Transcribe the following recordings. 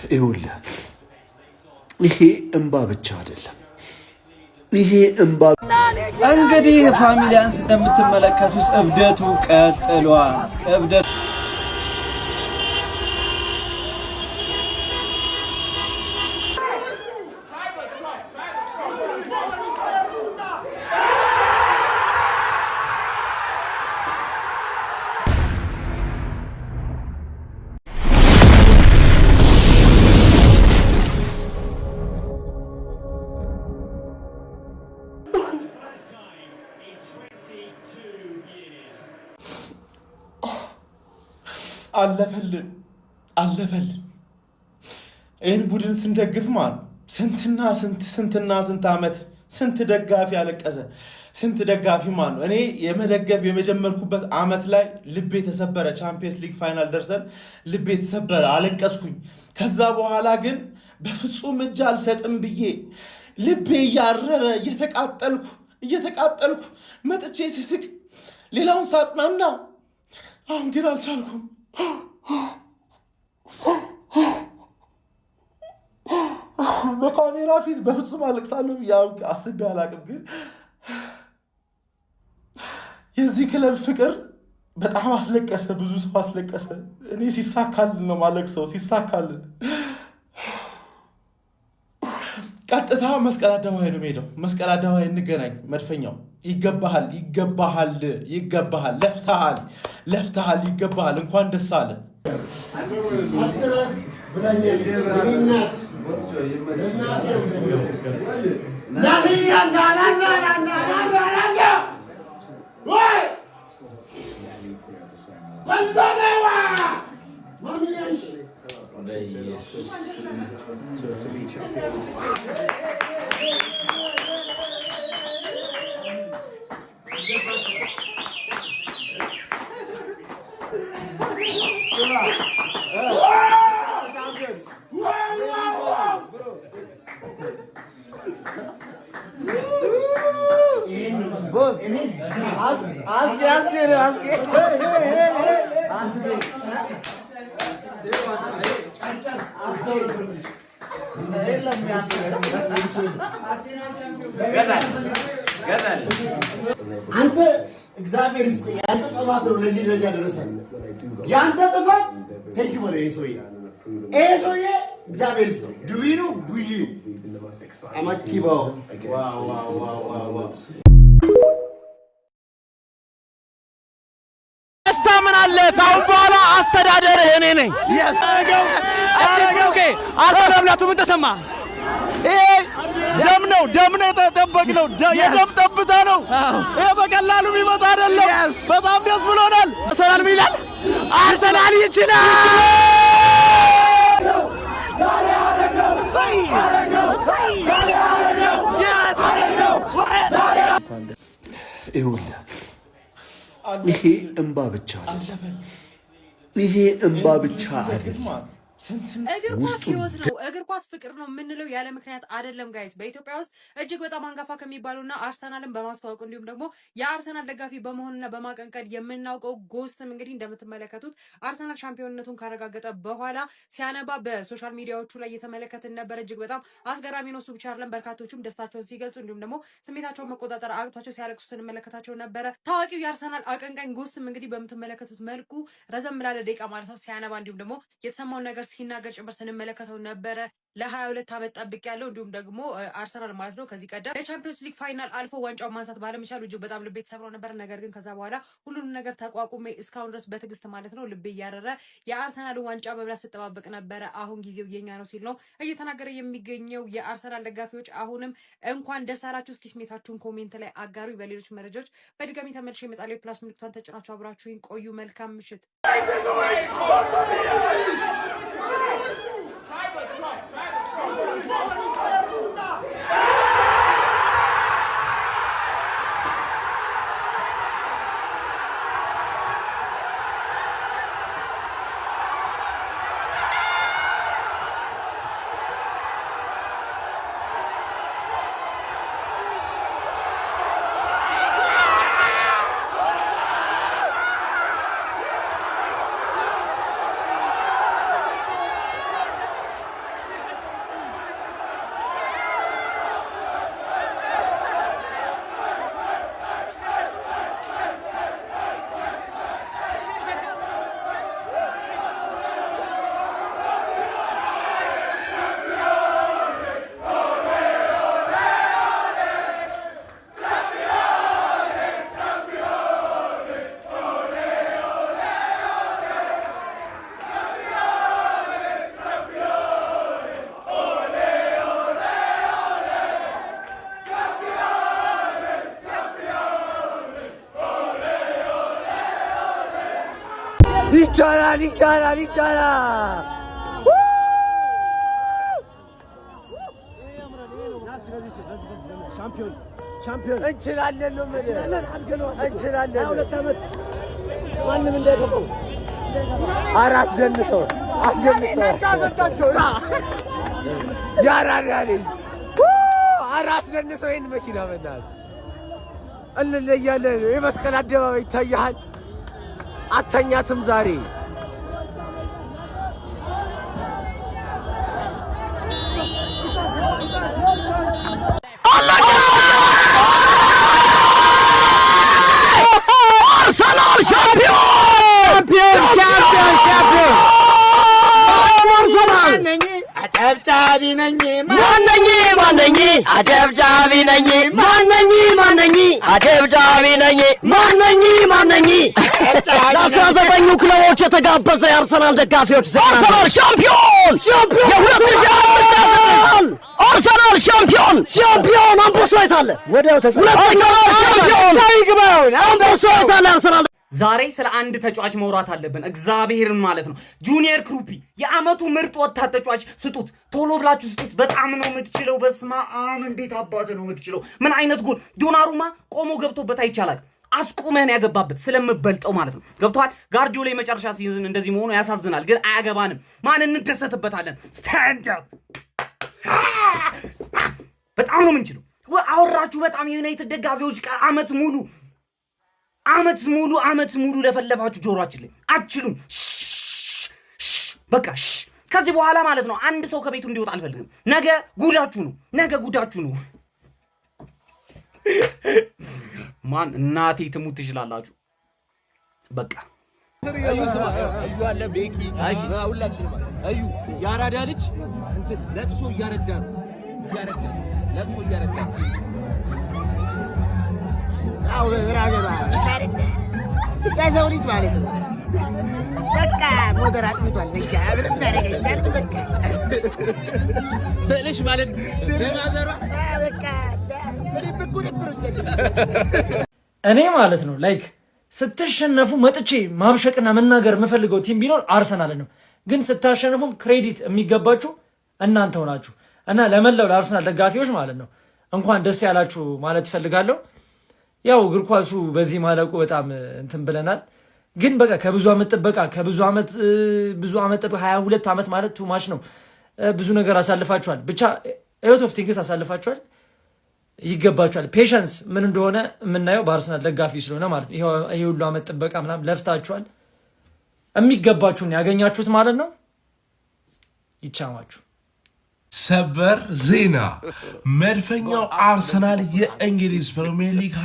ይኸውልህ ይሄ እንባ ብቻ አይደለም። ይሄ እንባ እንግዲህ ፋሚሊያንስ እንደምትመለከቱት እብደቱ ቀጥሏል። እብደቱ አለፈልን ይህን ቡድን ስንደግፍ ማለት ስንትና ስንት ዓመት ስንት ደጋፊ ያለቀሰ ስንት ደጋፊ ማለት ነው። እኔ የመደገፍ የመጀመርኩበት ዓመት ላይ ልቤ ተሰበረ። ቻምፒየንስ ሊግ ፋይናል ደርሰን ልቤ ተሰበረ፣ አለቀስኩኝ። ከዛ በኋላ ግን በፍጹም እጅ አልሰጥም ብዬ ልቤ እያረረ እየተቃጠልኩ መጥቼ ስስቅ ሌላውን ሳጽናና፣ አሁን ግን አልቻልኩም። በካሜራ ፊት በፍጹም አለቅሳለሁ አስቤ አላቅም። ግን የዚህ ክለብ ፍቅር በጣም አስለቀሰ፣ ብዙ ሰው አስለቀሰ። እኔ ሲሳካልን ነው ማለቅሰው፣ ሲሳካልን ቀጥታ መስቀል አደባባይ ነው የምሄደው። መስቀል አደባባይ እንገናኝ። መድፈኛው ይገባሃል፣ ለፍተሃል፣ ይገባሃል። እንኳን ደስ አለ። አንተ እግዚአብሔር ይስጥ። ያንተ ጥፋት ነው ለዚህ ደረጃ ደረሰን። ያንተ ጥፋት ተጅ ወሬ ሰውዬ እግዚአብሔር ይስጥ። ዱቢኑ ቡይ አማኪባው ዋው ምን አለ ካሁን በኋላ አስተዳደርህ እኔ ነኝ። ኦኬ አስተዳደርቱ ምን ተሰማ? ይሄ ደም ነው የተጠበቅነው፣ የደም ጠብታ ነው። ይሄ በቀላሉ የሚመጣ አይደለም። በጣም ደስ ብሎናል። አርሰናል ምን ይላል? አርሰናል ይችላል። ይኸውልህ ይሄ እንባ ብቻ አይደለም። ይሄ እንባ ብቻ አይደለም። እግር ኳስ ህይወት ነው። እግር ኳስ ፍቅር ነው የምንለው ያለ ምክንያት አይደለም ጋይስ። በኢትዮጵያ ውስጥ እጅግ በጣም አንጋፋ ከሚባሉና አርሰናልን በማስተዋወቅ እንዲሁም ደግሞ የአርሰናል ደጋፊ በመሆንና በማቀንቀን የምናውቀው ጎስትም እንግዲህ እንደምትመለከቱት አርሰናል ሻምፒዮንነቱን ካረጋገጠ በኋላ ሲያነባ በሶሻል ሚዲያዎቹ ላይ እየተመለከትን ነበር። እጅግ በጣም አስገራሚ ነው። እሱ ብቻ አይደለም፣ በርካቶቹም ደስታቸውን ሲገልጹ እንዲሁም ደግሞ ስሜታቸውን መቆጣጠር አቅቷቸው ሲያለቅሱ ስንመለከታቸው ነበረ። ታዋቂው የአርሰናል አቀንቃኝ ጎስትም እንግዲህ በምትመለከቱት መልኩ ረዘም ላለ ደቂቃ ማለት ነው ሲያነባ እንዲሁም ደግሞ የተሰማውን ነገር ሲናገር ጭምር ስንመለከተው ነበረ። ለ22 ዓመት ጠብቅ ያለው እንዲሁም ደግሞ አርሰናል ማለት ነው ከዚህ ቀደም የቻምፒየንስ ሊግ ፋይናል አልፎ ዋንጫውን ማንሳት ባለመቻሉ እጅግ በጣም ልቤ ተሰብሮ ነበር። ነገር ግን ከዛ በኋላ ሁሉንም ነገር ተቋቁሜ እስካሁን ድረስ በትዕግስት ማለት ነው ልቤ እያረረ የአርሰናል ዋንጫ መብላት ስጠባበቅ ነበረ። አሁን ጊዜው የኛ ነው ሲል ነው እየተናገረ የሚገኘው። የአርሰናል ደጋፊዎች አሁንም እንኳን ደስ አላችሁ። እስኪ ስሜታችሁን ኮሜንት ላይ አጋሩ። በሌሎች መረጃዎች በድጋሚ ተመልሼ እመጣለሁ። ፕላስ ምልክቷን ተጭናችሁ አብራችሁኝ ቆዩ። መልካም ምሽት። ይቻላል ሻምፒዮን እንችላለን ነው እንችላለን 2 ዓመት ማንም እንዳይገባው አስደንሰው ያራዳል አስደንሰው ይሄን መኪና በእናትህ እንለያለን የመስቀል አደባባይ ይታያል አተኛትም ዛሬ አርሰናል ሻምፒዮን አጨብጫቢ ነኝ ማነኝ አጨብጫቢ ነኝ ለ19 ክለቦች የተጋበዘ የአርሰናል ደጋፊዎች አርሰናል ሻምፒዮን አርሰናል ሻምፒዮን አንበሳ የታለ ወዲያው አርሰናል ዛሬ ስለ አንድ ተጫዋች መውራት አለብን እግዚአብሔርን ማለት ነው ጁኒየር ክሩፒ የአመቱ ምርጥ ወጣት ተጫዋች ስጡት ቶሎ ብላችሁ ስጡት በጣም ነው የምትችለው በስማ እንዴት አባተ ነው የምትችለው ምን አይነት ጎል ዶናሩማ ቆሞ ገብቶበት አይቻላል አስቆመን ያገባበት ስለምበልጠው ማለት ነው ገብቷል ጋርዲዮላ የመጨረሻ ሲዝን እንደዚህ መሆኑ ያሳዝናል ግን አያገባንም ማን እንደሰተበታለን ስታንድ አፕ በጣም ነው የምንችለው አወራችሁ በጣም የዩናይትድ ደጋፊዎች አመት ሙሉ ለፈለፋችሁ ጆሮአችን ላይ አትችሉም በቃ ከዚህ በኋላ ማለት ነው አንድ ሰው ከቤቱ እንዲወጣ አልፈልግም ነገ ጉዳችሁ ነው ማን እናቴ ትሙት ትችላላችሁ በቃ እዩ አለ ቤኪ ሁላችንም እዩ ያራዳ ልጅ እንትን ለጥሶ እያረዳ አው በራገባ ያዘው ልጅ ማለት ነው በቃ ሞተር አጥምቷል በቃ ምንም ያደርጋል በቃ ስለሽ ማለት ለማዘሯ በቃ እኔ ማለት ነው ላይክ ስትሸነፉ መጥቼ ማብሸቅና መናገር የምፈልገው ቲም ቢኖር አርሰናል ነው ግን ስታሸንፉም ክሬዲት የሚገባችሁ እናንተ ሆናችሁ እና ለመላው ለአርሰናል ደጋፊዎች ማለት ነው እንኳን ደስ ያላችሁ ማለት ፈልጋለሁ ያው እግር ኳሱ በዚህ ማለቁ በጣም እንትን ብለናል ግን በቃ ከብዙ አመት ጥበቃ ብዙ አመት 22 አመት ማለት ቱማች ነው ብዙ ነገር አሳልፋችኋል ብቻ ኤሎት ኦፍ ቲንግስ አሳልፋችኋል ይገባችኋል ፔሸንስ ምን እንደሆነ የምናየው በአርሰናል ደጋፊ ስለሆነ ማለት ነው ይሄ ሁሉ አመት ጥበቃ ምናምን ለፍታችኋል የሚገባችሁን ያገኛችሁት ማለት ነው ይቻማችሁ ሰበር ዜና መድፈኛው አርሰናል የእንግሊዝ ፕሪሚየር ሊግ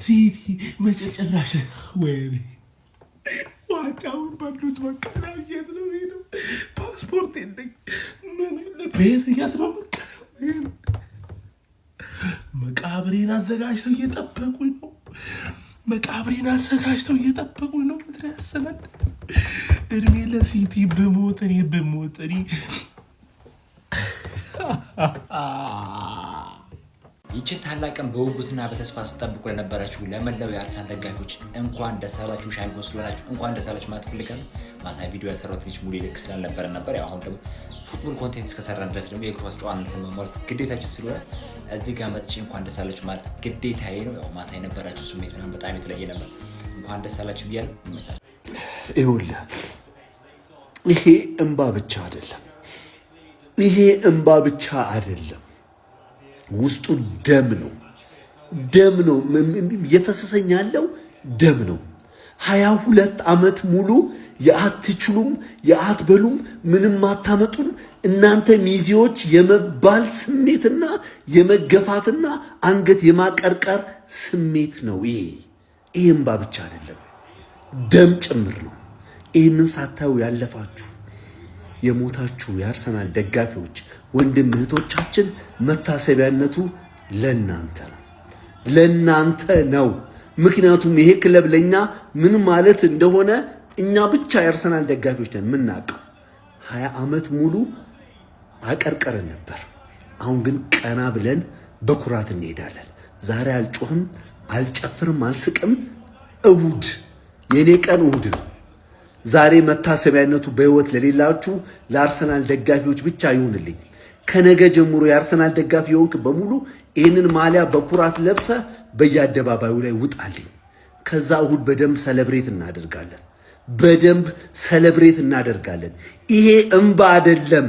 ሲቲ መጨጨራሽ ወይ ዋጫውን ባሉት መቀናው የት ነው ሄደው ፓስፖርት የለኝ ቤት የት ነው መቃብሬን አዘጋጅተው እየጠበቁኝ ነው ምድር ያሰናል እድሜ ለሲቲ በሞት እኔ ይችን ታላቅን በውጉትና በተስፋ ስጠብቁ ለነበራችሁ ለመላው የአርሰናል ደጋፊዎች እንኳን ደስ አላችሁ ሻምፒዮን ስለሆናችሁ እንኳን ደስ አላችሁ ማለት ፈልጋለሁ ማታ ቪዲዮ ያልሰራሁት ልጅ ሙሉ ልክ ስላልነበረ ነበር ያው አሁን ደግሞ ፉትቦል ኮንቴንት እስከሰራን ድረስ ደግሞ የክሮስ ጨዋታን ማለት ግዴታችን ስለሆነ እዚህ ጋር መጥቼ እንኳን ደስ አላችሁ ማለት ግዴታዬ ነው ያው ማታ የነበራችሁ ስሜት ምናምን በጣም የተለየ ነበር እንኳን ደስ አላችሁ ብያለሁ ይመቻችሁ ይኸውልህ ይሄ እንባ ብቻ አይደለም ይሄ እንባ ብቻ አይደለም፣ ውስጡ ደም ነው። ደም ነው እየፈሰሰኝ ያለው ደም ነው። 22 ዓመት ሙሉ የአትችሉም የአትበሉም ምንም አታመጡም እናንተ ሚዜዎች የመባል ስሜትና የመገፋትና አንገት የማቀርቀር ስሜት ነው። ይሄ እንባ ብቻ አይደለም፣ ደም ጭምር ነው። ይህንን ሳታዩ ያለፋችሁ የሞታችሁ የአርሰናል ደጋፊዎች ወንድም እህቶቻችን መታሰቢያነቱ ለናንተ ነው። ምክንያቱም ይሄ ክለብ ለኛ ምን ማለት እንደሆነ እኛ ብቻ የአርሰናል ደጋፊዎች ነን የምናውቀው። 20 ዓመት ሙሉ አቀርቀረን ነበር። አሁን ግን ቀና ብለን በኩራት እንሄዳለን። ዛሬ አልጮህም፣ አልጨፍርም፣ አልስቅም። እሁድ የኔ ቀን እሁድ ነው። ዛሬ መታሰቢያነቱ በህይወት ለሌላችሁ ለአርሰናል ደጋፊዎች ብቻ ይሁንልኝ። ከነገ ጀምሮ የአርሰናል ደጋፊ የሆንክ በሙሉ ይህንን ማሊያ በኩራት ለብሰ በየአደባባዩ ላይ ውጣልኝ። ከዛ እሁድ በደንብ ሰለብሬት እናደርጋለን። ይሄ እንባ አይደለም፣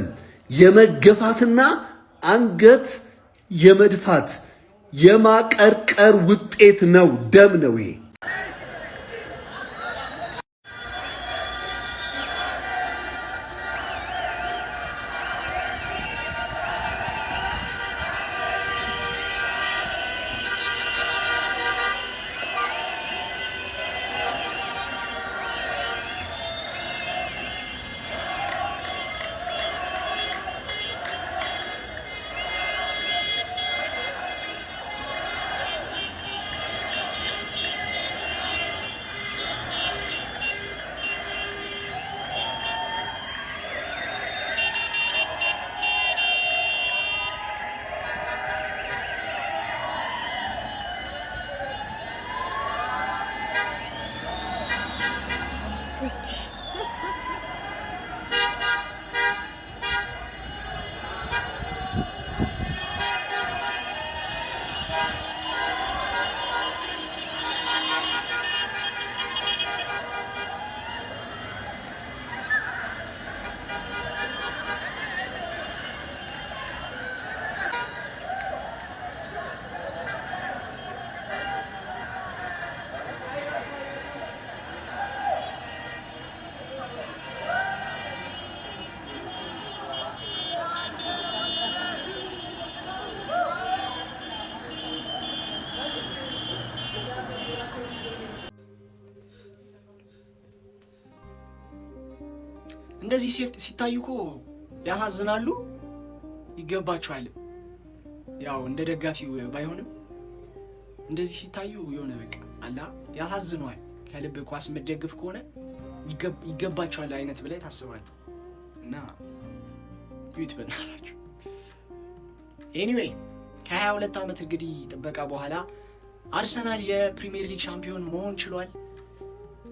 የመገፋትና አንገት የመድፋት የማቀርቀር ውጤት ነው። ደም ነው ይሄ። እንደዚህ ሲታዩ እኮ ያሳዝናሉ፣ ይገባቸዋል። ያው እንደ ደጋፊው ባይሆንም እንደዚህ ሲታዩ የሆነ በቃ አላ ያሳዝኗል። ከልብ ኳስ መደግፍ ከሆነ ይገባቸዋል አይነት ብለህ ታስባለህ። እና ዩት በእናታችሁ ኤኒዌይ ከ22 ዓመት እንግዲህ ጥበቃ በኋላ አርሰናል የፕሪሚየር ሊግ ሻምፒዮን መሆን ችሏል።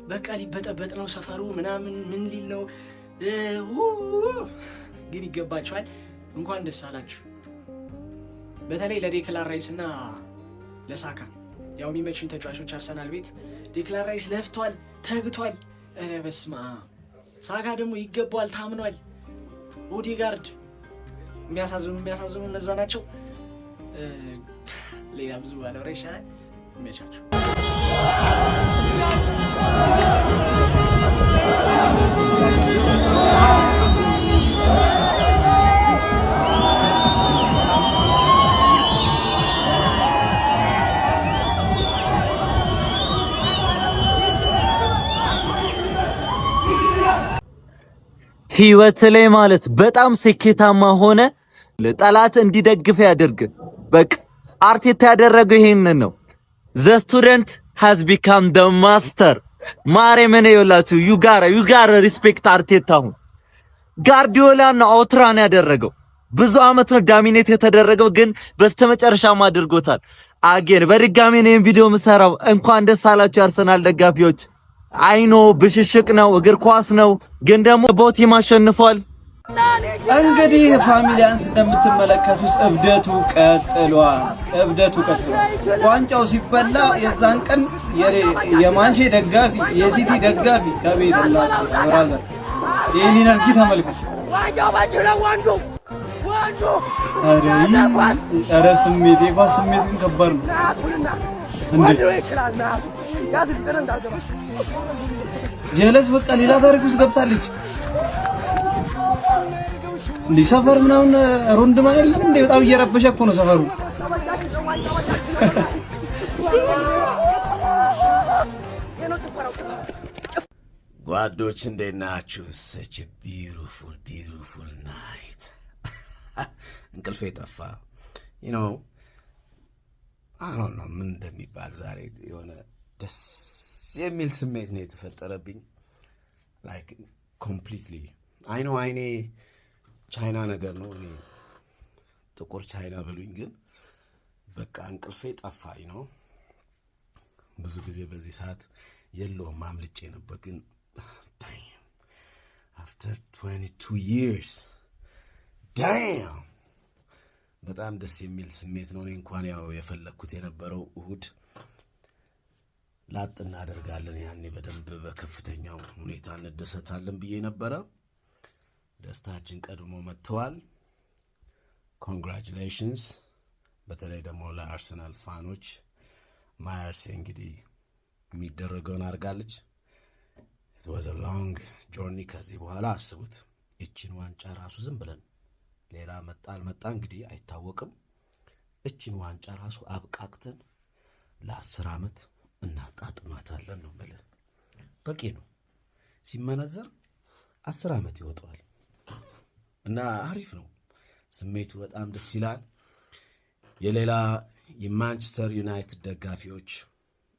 በቃ ሊበጠበጥ ነው ሰፈሩ ምናምን ምን ሊል ነው ግን ይገባቸዋል። እንኳን ደስ አላችሁ። በተለይ ለዴክላን ራይስ እና ለሳካ ያው የሚመቹኝ ተጫዋቾች አርሰናል ቤት ዴክላን ራይስ ለፍቷል፣ ተግቷል። ኧረ በስመ አብ። ሳካ ደግሞ ይገባዋል፣ ታምኗል። ኦዴጋርድ የሚያሳዝኑ እነዛ ናቸው። ሌላ ብዙ ባለወራ ይሻላል። ይመቻችሁ። ህይወት ላይ ማለት በጣም ስኬታማ ሆነ ለጠላት እንዲደግፍ ያደርግ። በቃ አርቴታ ያደረገው ይሄንን ነው። the student has become the master ማሬመን ይወላችሁ you gotta respect አርቴታ። አሁን ጋርዲዮላና አውትራን ያደረገው ብዙ አመት ነው ዳሚኔት የተደረገው፣ ግን በስተመጨረሻም አድርጎታል። አገን በድጋሚ ነው ቪዲዮ መሰራው። እንኳን ደስ አላችሁ የአርሰናል ደጋፊዎች። አይኖ ብሽሽቅ ነው እግር ኳስ ነው፣ ግን ደግሞ ቦቲም አሸንፏል። እንግዲህ ፋሚሊያንስ እንደምትመለከቱት እብደቱ ቀጥሏል። ዋንጫው ሲበላ የዛን ቀን የማንቼ ደጋፊ የሲቲ ደጋፊ ከቤት ብራዘር ይሄን ኢነርጂ ተመልከቱ። ዋንጫው ባጭላ ዋንዱ ኧረ ስሜቴ ኳስ ስሜት ግን ከባድ ነው እንዴ ጀለስ በቃ ሌላ ታሪክ ውስጥ ገብታለች እንዴ ሰፈር ምናምን ሮንድ ማለት እንዴ በጣም እየረበሸ እኮ ነው ሰፈሩ ጓዶች እንዴት ናችሁ? such a beautiful night እንቅልፌ ጠፋ you know I don't know ምን እንደሚባል ዛሬ የሆነ ደስ የሚል ስሜት ነው የተፈጠረብኝ like completely I know አይኔ ቻይና ነገር ነው እኔ ጥቁር ቻይና በሉኝ ግን በቃ እንቅልፌ ጠፋ you know ብዙ ጊዜ በዚህ ሰዓት የለውም ማምልጬ ነበር ግን damn after 22 years damn በጣም ደስ የሚል ስሜት ነው እንኳን ያው የፈለኩት የነበረው እሁድ ላጥ እናደርጋለን ያኔ በደንብ በከፍተኛው ሁኔታ እንደሰታለን ብዬ ነበር ደስታችን ቀድሞ መጥቷል congratulations በተለይ ደግሞ ለአርሰናል ፋኖች ማየርስ እንግዲህ የሚደረገውን አርጋለች it was a long journey ከዚህ በኋላ አስቡት እቺን ዋንጫ ራሱ ዝም ብለን ሌላ መጣል መጣ እንግዲህ አይታወቅም እቺን ዋንጫ ራሱ አብቃቅተን ለ10 አመት እናጣጥማታለን ነው ማለት በቂ ነው ሲመነዘር 10 አመት ይወጣል እና አሪፍ ነው ስሜቱ በጣም ደስ ይላል የሌላ የማንቸስተር ዩናይትድ ደጋፊዎች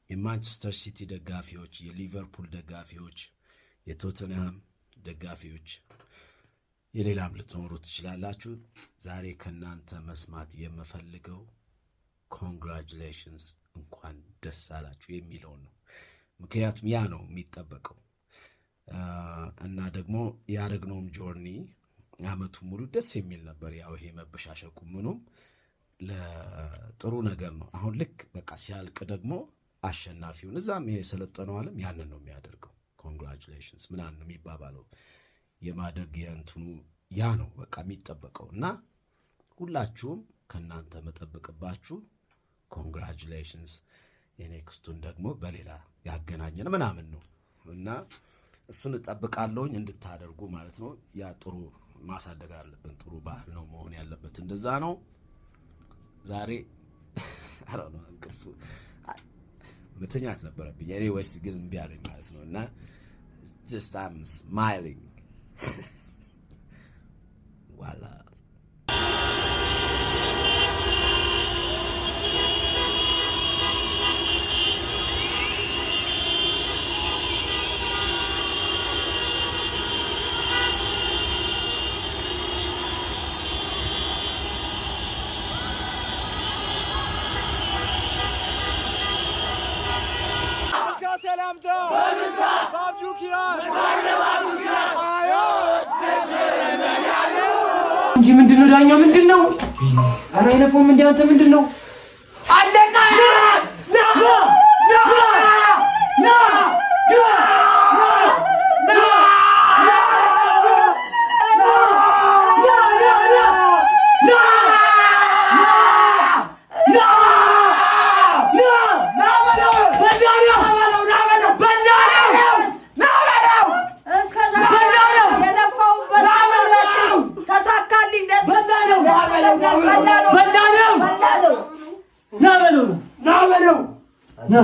የማንቸስተር ሲቲ ደጋፊዎች የሊቨርፑል ደጋፊዎች የቶተንሃም ደጋፊዎች የሌላም ልትኖሩ ትችላላችሁ ዛሬ ከናንተ መስማት የምፈልገው congratulations እንኳን ደስ አላችሁ የሚለው ነው ምክንያቱም ያ ነው የሚጠበቀው እና ደግሞ ያረግነውም ጆርኒ አመቱ ሙሉ ደስ የሚል ነበር ያው ይሄ መበሻሸቁ ምኑም ለጥሩ ነገር ነው አሁን ልክ በቃ ሲያልቅ ደግሞ አሸናፊውን እዛም ይሄ ሰለጠነው ዓለም ያንን ነው የሚያደርገው congratulations ምናን ነው የሚባባለው የማደግ የእንትኑ ያ ነው በቃ የሚጠበቀውና ሁላችሁም ከናንተ መጠበቅባችሁ congratulations የኔክስቱን ደግሞ በሌላ ያገናኘን ምናምን ነው እና እሱን ተጠብቃለሁኝ እንድታደርጉ ማለት ነው ያ ጥሩ ማሳደግ አለብን ጥሩ ባህል ነው መሆን ያለበት እንደዛ ነው ዛሬ አራው ነው እንቅልፍ መተኛት ነበረብኝ እኔ ወይስ ግን እምቢ አለኝ ማለት ነው እና just I'm smiling voila እንጂ ምንድነው ዳኛው ምንድነው አረ አይነፎም እንዴ አንተ ምንድነው አለና Na,